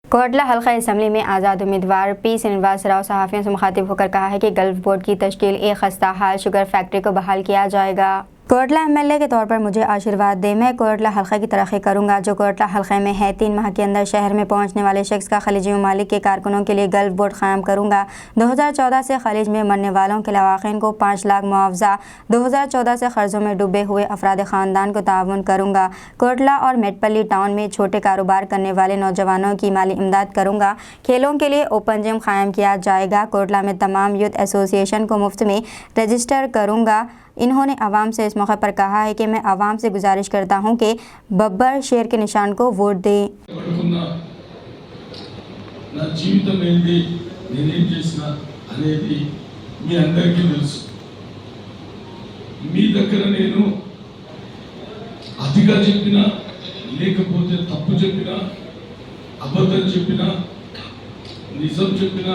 कोटला हल्का असम्बली में आज़ाद उम्मीदवार पी श्रीनिवास राव सहाफ़ियों से मुखातिब होकर कहा है कि गल्फ बोर्ड की तश्कील एक खस्ता हाल शुगर फैक्ट्री को बहाल किया जाएगा। कोटला एमएलए के तौर पर मुझे आशीर्वाद दे, मैं कोटला हल्का की तरक्की करूंगा। जो कोटला हल्के में है 3 माह के अंदर शहर में पहुंचने वाले शख्स का खलीजी ममालिक के कारकुनों के लिए गल्फ बोर्ड कायम करूंगा। 2014 से खलीज में मरने वालों के लवाकिन को 5 लाख मुआवजा, 2014 से कर्जों में डूबे हुए अफराद ख़ानदान को ताउन करूंगा। कोटला और मेटपल्ली टाउन में छोटे कारोबार करने वाले नौजवानों की माली इमदाद करूंगा। खेलों के लिए ओपन जिम कायम किया जाएगा। कोटला में तमाम यूथ एसोसिएशन को मुफ्त में रजिस्टर करूंगा। इन्होंने आवाम से इस मौके पर कहा है कि मैं आवाम से गुजारिश करता हूं कि बब्बर शेर के निशान को वोट दें। నా జీవితం ఏంటి, నేనేం చేసినా అనేది మీ అందరికీ తెలుసు. మీ దగ్గర నేను అతిగా చెప్పినా లేకపోతే తప్పు చెప్పినా అబద్ధం చెప్పినా నిజం చెప్పినా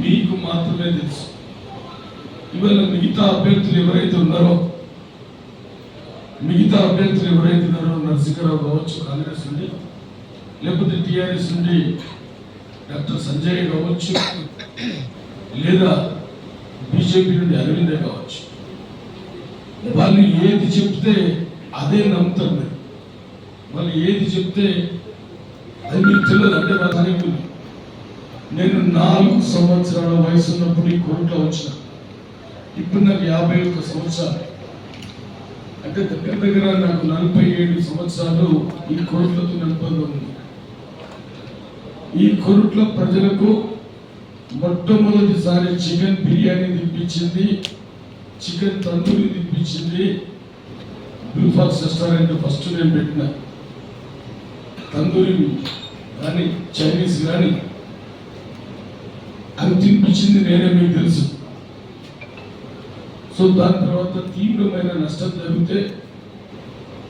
మీకు మాత్రమే తెలుసు. ఇవాళ మిగతా అభ్యర్థులు ఎవరైతే ఉన్నారో నరసింహరావు కావచ్చు కాంగ్రెస్ నుండి, లేకపోతే టీఆర్ఎస్ నుండి డాక్టర్ సంజయ్ కావచ్చు, లేదా బీజేపీ నుండి అరవిందే కావచ్చు, వాళ్ళు ఏది చెప్తే అదే నమ్ముతారు. మీరు వాళ్ళు ఏది చెప్తే అది మీకు తెలియదు. అంటే వాళ్ళకి నేను 4 సంవత్సరాల వయసు ఉన్నప్పుడు ఈ కోర్టులో వచ్చిన, ఇప్పుడు నాకు 51 సంవత్సరాలు. అంటే దగ్గర నాకు 47 సంవత్సరాలు ఈ కోర్టులతో అనుబంధం ఉంది. ఈ కోర్టులో ప్రజలకు మొట్టమొదటిసారి చికెన్ బిర్యానీ తినిపించింది, చికెన్ తందూరి తినిపించింది బ్లూ ఫాక్స్ రెస్టారెంట్. ఫస్ట్ నేను పెట్టిన తందూరి కానీ చైనీస్ కానీ అవి తినిపించింది నేనే, మీకు తెలుసు. సో దాని తర్వాత తీవ్రమైన నష్టం జరిగితే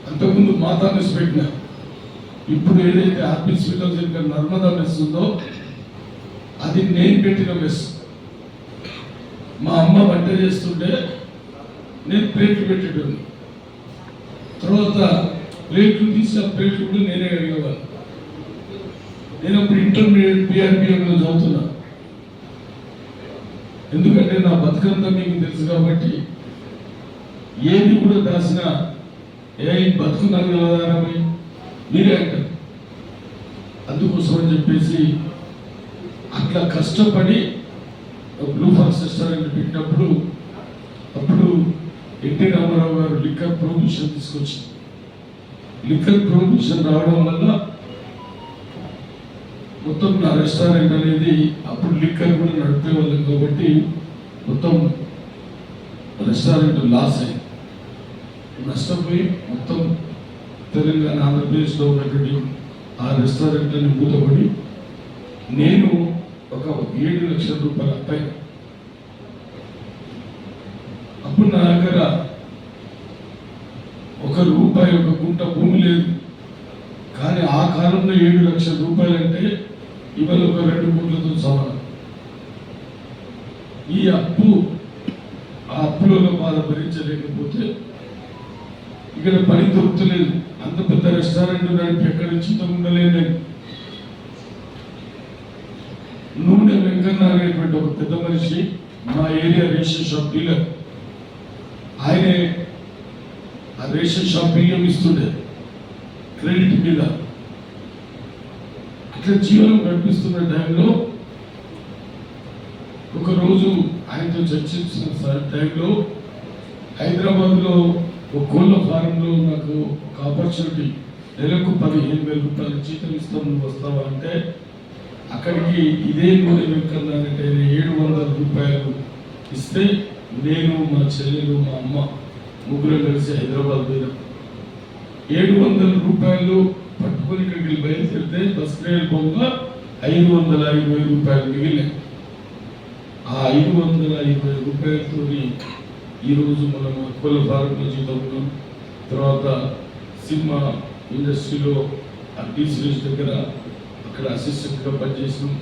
అంతకుముందు మాతా మెస్ పెట్టిన, ఇప్పుడు ఏదైతే హాస్పిటల్ దగ్గర నర్మదా మెస్ ఉందో అది నేను పెట్టిన మెస్. మా అమ్మ వంట చేస్తుంటే నేను ప్లేట్లు పెట్టేటోని, తర్వాత ప్లేట్లు తీసి ఆ ప్లేట్లు కూడా నేనే అడిగేవాళ్ళు. నేను అప్పుడు ఇంటర్మీడియట్ PRPMలో చదువుతున్నా. ఎందుకంటే నా బతుకంతా మీకు తెలుసు కాబట్టి ఏది కూడా దాసినా బతుకున్నాను కదా మీరే అంటారు. అందుకోసం అని చెప్పేసి అట్లా కష్టపడి బ్లూ ఫాక్స్ రెస్టారెంట్ పెట్టినప్పుడు అప్పుడు ఎన్టీ రామారావు గారు లిక్కర్ ప్రొహిబిషన్ తీసుకొచ్చి, లిక్కర్ ప్రొహిబిషన్ రావడం వల్ల మొత్తం నా రెస్టారెంట్ అనేది అప్పుడు లిక్కర్ కూడా నడిపే వాళ్ళం కాబట్టి మొత్తం రెస్టారెంట్ లాస్ అయింది, నష్టపోయి మొత్తం తెలంగాణ ఆంధ్రప్రదేశ్లో ఉన్నటువంటి ఆ రెస్టారెంట్ అని మూతపడి నేను ఒక 7 లక్షల రూపాయలు అప్పాయి. అప్పుడు నా దగ్గర ₹1 ఒక గుంట భూమి లేదు. కానీ ఆ కాలంలో 7 లక్షల రూపాయలు అంటే ఇవాళ ఒక 2 కోట్లతో సమానం. ఈ అప్పు ఆ అప్పులలో బాధ భరించలేకపోతే ఇక్కడ పని దొరుకుతలేదు. అంత పెద్ద రెస్టారెంట్ నడిపి ఎక్కడ చిత్త ఉండలేదు. నూనె వెంకన్న అనేటువంటి ఒక పెద్ద మనిషి మా ఏరియా రేషన్ షాప్ డీలర్, ఆయనే ఆ రేషన్ షాప్ బియ్యం ఇస్తుండే క్రెడిట్ మీద. ఇట్లా జీవనం నడిపిస్తున్న టైంలో ఒకరోజు ఆయనతో చర్చించిన టైంలో హైదరాబాద్లో ఒక కోళ్ళ ఫారంలో నాకు ఒక ఆపర్చునిటీ, నెలకు 15,000 రూపాయలు జీతం ఇస్తాం, నువ్వు వస్తావా అంటే అక్కడికి ఇదే నూనె వెంకన్నానంటే 700 రూపాయలు ఇస్తే నేను మా చెల్లెలు మా అమ్మ ముగ్గురు కలిసి హైదరాబాద్ పోయినాం. 700 రూపాయలు పట్టుకొని ఇక్కడికి బయలుదేరితే బస్ ఫేర్ పోగా 520 రూపాయలు మిగిలినాయి. ఆ 520 రూపాయలతో ఈరోజు మనం కోళ్ళ ఫారంలో జీతం ఉన్నాం. తర్వాత సినిమా ఇండస్ట్రీలో టీ సిరీస్ దగ్గర అక్కడ అసిస్టెంట్గా పనిచేసినాం.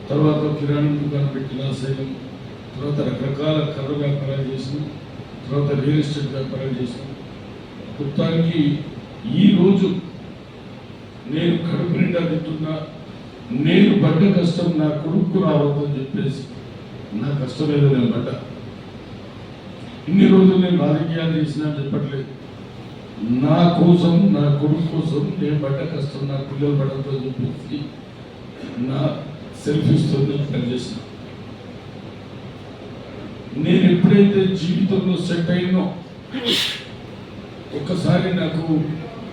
తర్వాత కిరాణా దుకాణం పెట్టి లాస్ అయ్యాం, తర్వాత రకరకాల కర్ర వ్యాపారాలు చేసాం, తర్వాత రియల్ ఎస్టేట్ వ్యాపారాలు చేసాం. మొత్తానికి ఈరోజు నేను కడుపు నిండా తింటున్నా, నేను పడ్డ కష్టం నా కొడుకు రావద్దని చెప్పేసి నా కష్టం ఏదో నేను పడ్డా. ఇన్ని రోజులు నేను రాజకీయాలు చేసినా చెప్పట్లేదు, నా కోసం నా కొడుకు కోసం నేను పడ్డ కష్టం నా పిల్లలు పడద్దని చెప్పేసి నా సెల్ఫీస్తో పనిచేసిన. నేను ఎప్పుడైతే జీవితంలో సెట్ అయినో ఒక్కసారి నాకు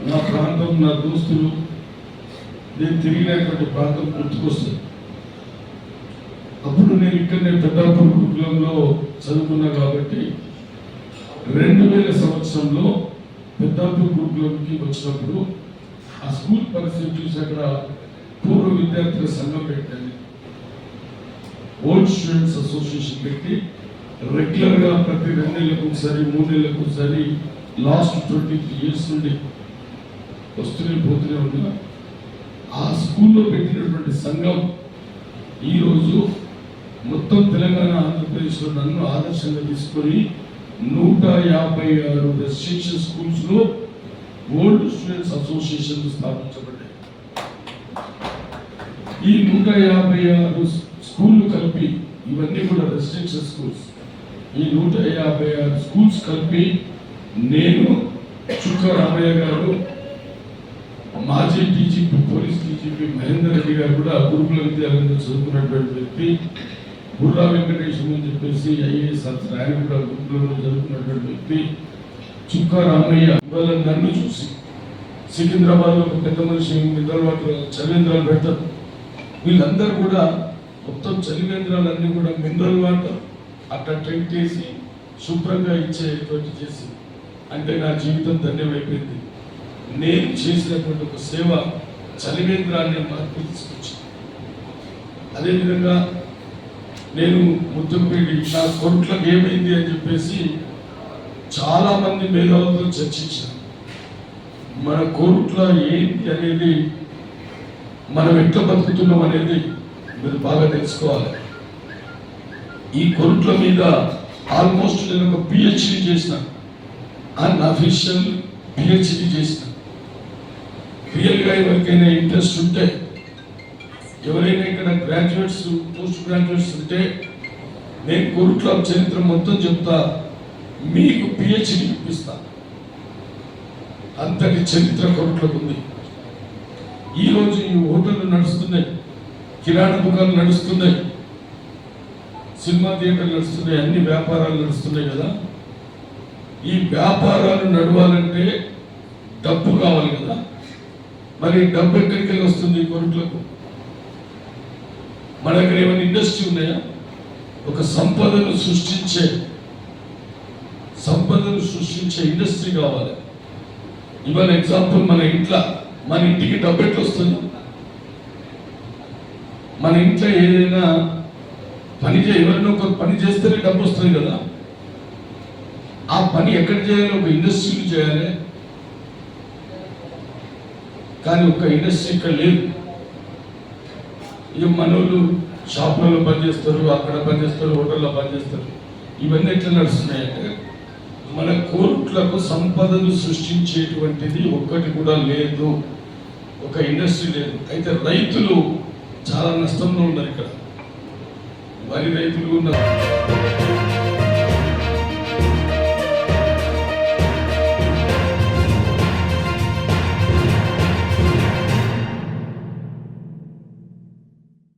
నా ప్రాంతం, నా దోస్తులు, నేను తిరిగినటువంటి ప్రాంతం గుర్తుకొస్తుంది. అప్పుడు నేను ఇక్కడనే పెద్దాపూర్ గురుకులంలో చదువుకున్నా కాబట్టి 2000 సంవత్సరంలో పెద్దాపూర్ గురుకులంకి వచ్చినప్పుడు ఆ స్కూల్ పరిస్థితి చూసి అక్కడ పూర్వ విద్యార్థుల సంఘం పెట్టాను, ఓల్డ్ స్టూడెంట్స్ అసోసియేషన్ పెట్టి రెగ్యులర్గా ప్రతి 2 నెలలకు ఒకసారి 3 నెలలకు ఒకసారి లాస్ట్ 23 years నుండి వస్తూనే పోతూనే ఉన్నా. ఆ స్కూల్లో పెట్టినటువంటి సంఘం ఈరోజు మొత్తం తెలంగాణ ఆంధ్రప్రదేశ్లో నన్ను ఆదర్శంగా తీసుకొని 156 రెసిడెన్షియల్ స్కూల్స్లో ఓల్డ్ స్టూడెంట్స్ అసోసియేషన్ స్థాపించబడ్డాయి. ఈ 156 స్కూళ్ళు కలిపి, ఇవన్నీ కూడా రెసిడెన్షియల్ స్కూల్స్, ఈ 156 స్కూల్స్ కలిపి నేను, చుక్క రామయ్య గారు, మాజీ DGP, police DGP Mahender Reddy గారు కూడా గురుకుల విద్యాలయంలో చదువుకున్నటువంటి వ్యక్తి, బుర్రా వెంకటేశ్వరం అని చెప్పేసి ఐఏఎస్ ఆఫీసర్, ఆయన కూడా గురుకులంలో చదువుకున్నటువంటి వ్యక్తి, చుక్క రామయ్య. ఇవాళ నన్ను చూసి సికింద్రాబాద్లో ఒక పెద్ద మనిషి మినరల్ వాటర్ చలివేంద్రాలు పెడతారు. వీళ్ళందరూ కూడా మొత్తం చలివేంద్రాలన్నీ కూడా మినరల్ వాటర్ అట్లా ట్రీట్ చేసి శుభ్రంగా ఇచ్చేటువంటి చేసి, అంటే నా జీవితం ధన్యమైపోయింది. నేను చేసినటువంటి ఒక సేవ చలివేంద్రాన్ని మార్పు తీసుకొచ్చింది. అదేవిధంగా నేను ముద్దంపేడి నా కొడుకులకు ఏమైంది అని చెప్పేసి చాలామంది మేధావులతో చర్చించాను. మన కోరుట్ల ఏంటి అనేది, మనం ఎట్లా బతుకుతున్నాం అనేది మీరు బాగా తెలుసుకోవాలి. ఈ కొరుట్ల మీద ఆల్మోస్ట్ నేను ఒక పిహెచ్డి చేసిన, అన్అఫీషియల్ పిహెచ్డి చేసిన. రియల్గా ఎవరికైనా ఇంట్రెస్ట్ ఉంటే, ఎవరైనా ఇక్కడ గ్రాడ్యుయేట్స్, పోస్ట్ గ్రాడ్యుయేట్స్ ఉంటే, నేను కొరుట్ల చరిత్ర మొత్తం చెప్తా, మీకు పిహెచ్డి ఇప్పిస్తా. అంతటి చరిత్ర కొరుట్లకు ఉంది. ఈరోజు ఈ హోటళ్ళు నడుస్తున్నాయి, కిరాణా దుకాణాలు నడుస్తున్నాయి, సినిమా థియేటర్లు నడుస్తున్నాయి, అన్ని వ్యాపారాలు నడుస్తున్నాయి కదా. ఈ వ్యాపారాలు నడవాలంటే డబ్బు కావాలి కదా. మరి డబ్బు ఎక్కడికి వెళ్ళి వస్తుంది కొరుట్లకు? మన దగ్గర ఏమైనా ఇండస్ట్రీ ఉన్నాయా? ఒక సంపదను సృష్టించే ఇండస్ట్రీ కావాలి. ఇవాళ ఎగ్జాంపుల్, మన ఇంటికి డబ్బు ఎట్లా వస్తుంది? మన ఇంట్లో ఏదైనా ఎవరైనా ఒక పని చేస్తేనే డబ్బు వస్తుంది కదా. ఆ పని ఎక్కడ చేయాలి? ఒక ఇండస్ట్రీలు చేయాలి. కానీ ఒక ఇండస్ట్రీ ఇక్కడ లేదు. ఇక మనోళ్ళు షాపులలో పనిచేస్తారు, అక్కడ పనిచేస్తారు, హోటల్లో పనిచేస్తారు. ఇవన్నీ ఎట్లా నడుస్తున్నాయంటే, మన కోర్టులకు సంపదను సృష్టించేటువంటిది ఒక్కటి కూడా లేదు, ఒక ఇండస్ట్రీ లేదు. అయితే రైతులు చాలా నష్టంలో ఉన్నారు. ఇక్కడ వరి రైతులు ఉన్నారు.